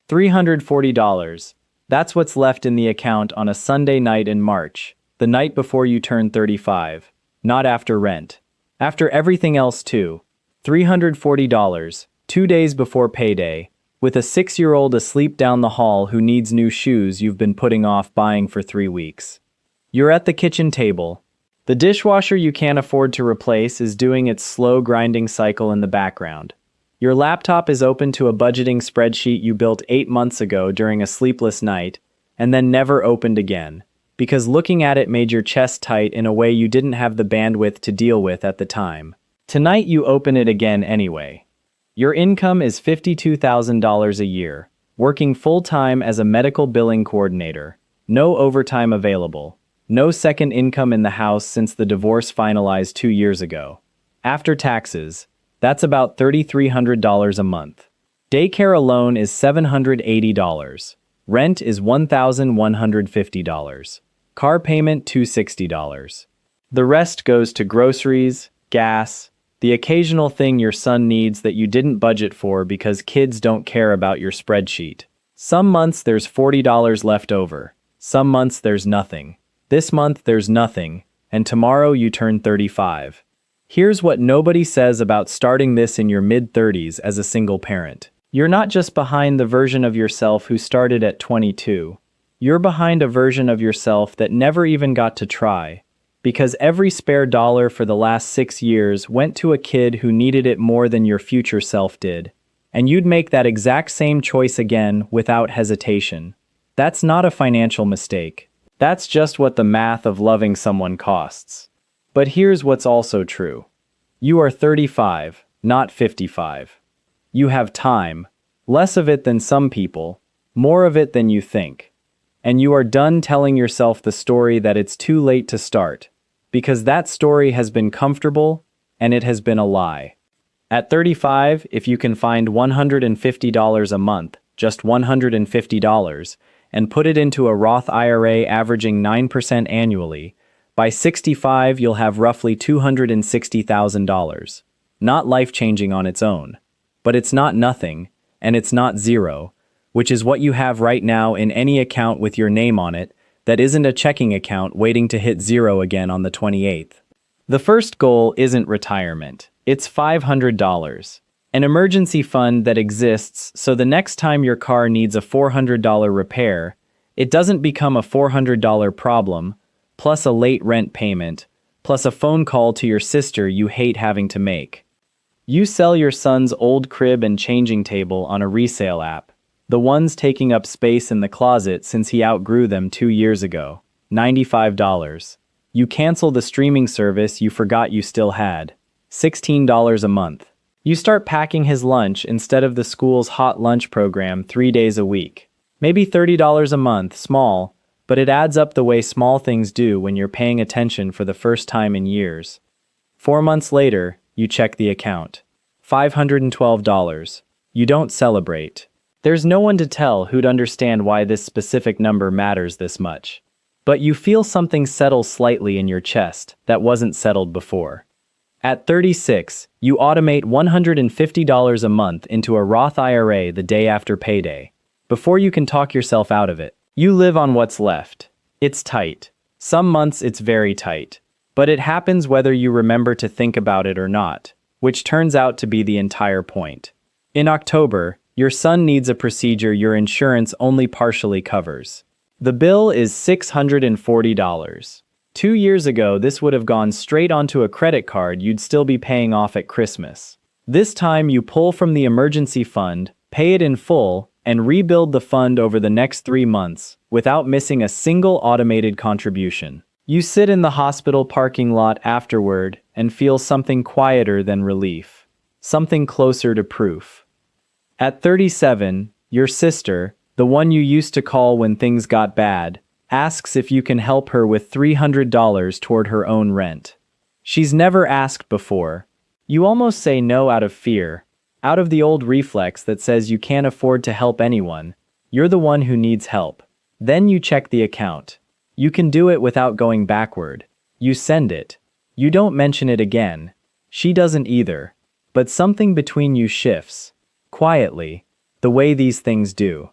$340. That's what's left in the account on a Sunday night in March, the night before you turn 35. Not after rent. After everything else too. $340, 2 days before payday, with a 6-year-old asleep down the hall who needs new shoes you've been putting off buying for 3 weeks. You're at the kitchen table. The dishwasher you can't afford to replace is doing its slow grinding cycle in the background. Your laptop is open to a budgeting spreadsheet you built 8 months ago during a sleepless night, and then never opened again, because looking at it made your chest tight in a way you didn't have the bandwidth to deal with at the time. Tonight you open it again anyway. Your income is $52,000 a year, working full-time as a medical billing coordinator. No overtime available. No second income in the house since the divorce finalized 2 years ago. After taxes, that's about $3,300 a month. Daycare alone is $780. Rent is $1,150. Car payment $260. The rest goes to groceries, gas, the occasional thing your son needs that you didn't budget for because kids don't care about your spreadsheet. Some months there's $40 left over. Some months there's nothing. This month there's nothing, and tomorrow you turn 35. Here's what nobody says about starting this in your mid-30s as a single parent. You're not just behind the version of yourself who started at 22. You're behind a version of yourself that never even got to try, because every spare dollar for the last 6 years went to a kid who needed it more than your future self did. And you'd make that exact same choice again without hesitation. That's not a financial mistake. That's just what the math of loving someone costs. But here's what's also true. You are 35, not 55. You have time, less of it than some people, more of it than you think. And you are done telling yourself the story that it's too late to start, because that story has been comfortable and it has been a lie. At 35, if you can find $150 a month, just $150, and put it into a Roth IRA averaging 9% annually, by 65 you'll have roughly $260,000. Not life-changing on its own. But it's not nothing, and it's not zero, which is what you have right now in any account with your name on it that isn't a checking account waiting to hit zero again on the 28th. The first goal isn't retirement. It's $500. An emergency fund that exists so the next time your car needs a $400 repair, it doesn't become a $400 problem, plus a late rent payment, plus a phone call to your sister you hate having to make. You sell your son's old crib and changing table on a resale app, the ones taking up space in the closet since he outgrew them 2 years ago, $95. You cancel the streaming service you forgot you still had, $16 a month. You start packing his lunch instead of the school's hot lunch program 3 days a week. Maybe $30 a month, small, but it adds up the way small things do when you're paying attention for the first time in years. 4 months later, you check the account. $512. You don't celebrate. There's no one to tell who'd understand why this specific number matters this much. But you feel something settle slightly in your chest that wasn't settled before. At 36, you automate $150 a month into a Roth IRA the day after payday. Before you can talk yourself out of it, you live on what's left. It's tight. Some months it's very tight. But it happens whether you remember to think about it or not, which turns out to be the entire point. In October, your son needs a procedure your insurance only partially covers. The bill is $640. 2 years ago, this would have gone straight onto a credit card you'd still be paying off at Christmas. This time you pull from the emergency fund, pay it in full, and rebuild the fund over the next 3 months without missing a single automated contribution. You sit in the hospital parking lot afterward and feel something quieter than relief, something closer to proof. At 37, your sister, the one you used to call when things got bad, asks if you can help her with $300 toward her own rent. She's never asked before. You almost say no out of fear, out of the old reflex that says you can't afford to help anyone. You're the one who needs help. Then you check the account. You can do it without going backward. You send it. You don't mention it again. She doesn't either. But something between you shifts. Quietly. The way these things do.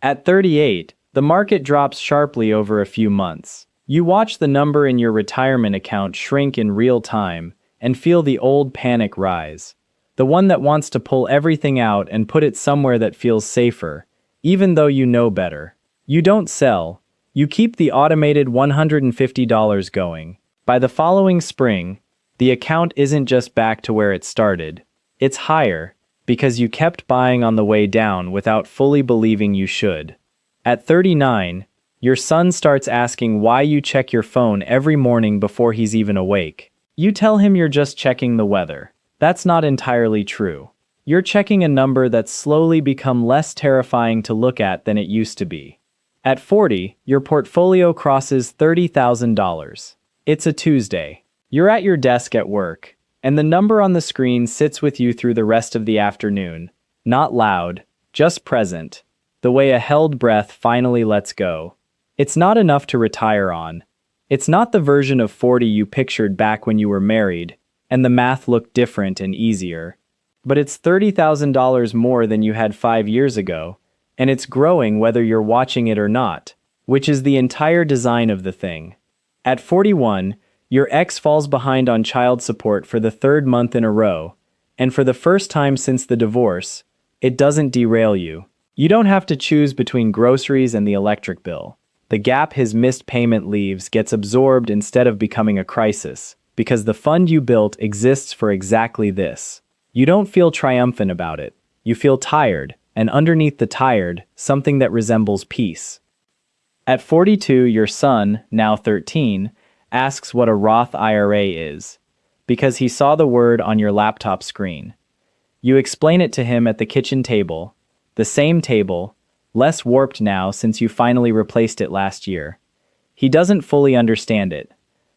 At 38, the market drops sharply over a few months. You watch the number in your retirement account shrink in real time and feel the old panic rise. The one that wants to pull everything out and put it somewhere that feels safer, even though you know better. You don't sell. You keep the automated $150 going. By the following spring, the account isn't just back to where it started. It's higher, because you kept buying on the way down without fully believing you should. At 39, your son starts asking why you check your phone every morning before he's even awake. You tell him you're just checking the weather. That's not entirely true. You're checking a number that's slowly become less terrifying to look at than it used to be. At 40, your portfolio crosses $30,000. It's a Tuesday. You're at your desk at work, and the number on the screen sits with you through the rest of the afternoon. Not loud, just present. The way a held breath finally lets go. It's not enough to retire on. It's not the version of 40 you pictured back when you were married, and the math looked different and easier. But it's $30,000 more than you had 5 years ago, and it's growing whether you're watching it or not, which is the entire design of the thing. At 41, your ex falls behind on child support for the third month in a row, and for the first time since the divorce, it doesn't derail you. You don't have to choose between groceries and the electric bill. The gap his missed payment leaves gets absorbed instead of becoming a crisis, because the fund you built exists for exactly this. You don't feel triumphant about it. You feel tired, and underneath the tired, something that resembles peace. At 42, your son, now 13, asks what a Roth IRA is, because he saw the word on your laptop screen. You explain it to him at the kitchen table, the same table, less warped now since you finally replaced it last year. He doesn't fully understand it,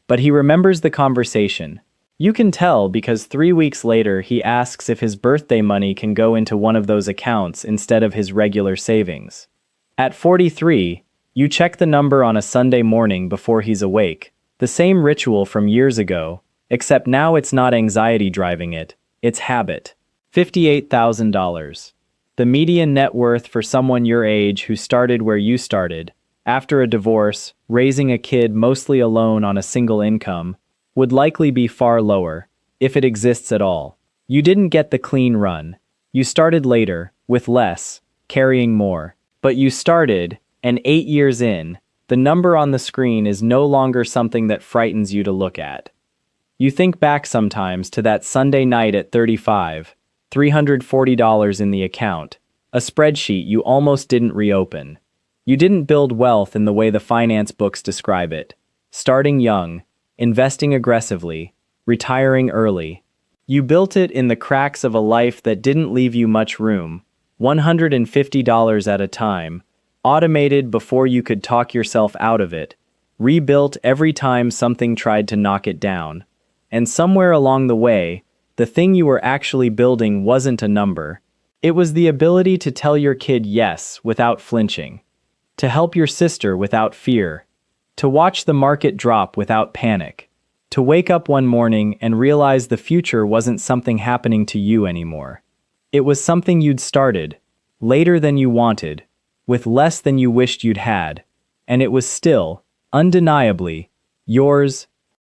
but he remembers the conversation. You can tell because 3 weeks later he asks if his birthday money can go into one of those accounts instead of his regular savings. At 43, you check the number on a Sunday morning before he's awake, the same ritual from years ago, except now it's not anxiety driving it, it's habit. $58,000. The median net worth for someone your age who started where you started, after a divorce, raising a kid mostly alone on a single income, would likely be far lower, if it exists at all. You didn't get the clean run. You started later, with less, carrying more. But you started, and 8 years in, the number on the screen is no longer something that frightens you to look at. You think back sometimes to that Sunday night at 35, $340 in the account, a spreadsheet you almost didn't reopen. You didn't build wealth in the way the finance books describe it. Starting young, investing aggressively, retiring early. You built it in the cracks of a life that didn't leave you much room, $150 at a time, automated before you could talk yourself out of it, rebuilt every time something tried to knock it down. And somewhere along the way, the thing you were actually building wasn't a number. It was the ability to tell your kid yes without flinching, to help your sister without fear, to watch the market drop without panic, to wake up one morning and realize the future wasn't something happening to you anymore. It was something you'd started, later than you wanted, with less than you wished you'd had, and it was still, undeniably, yours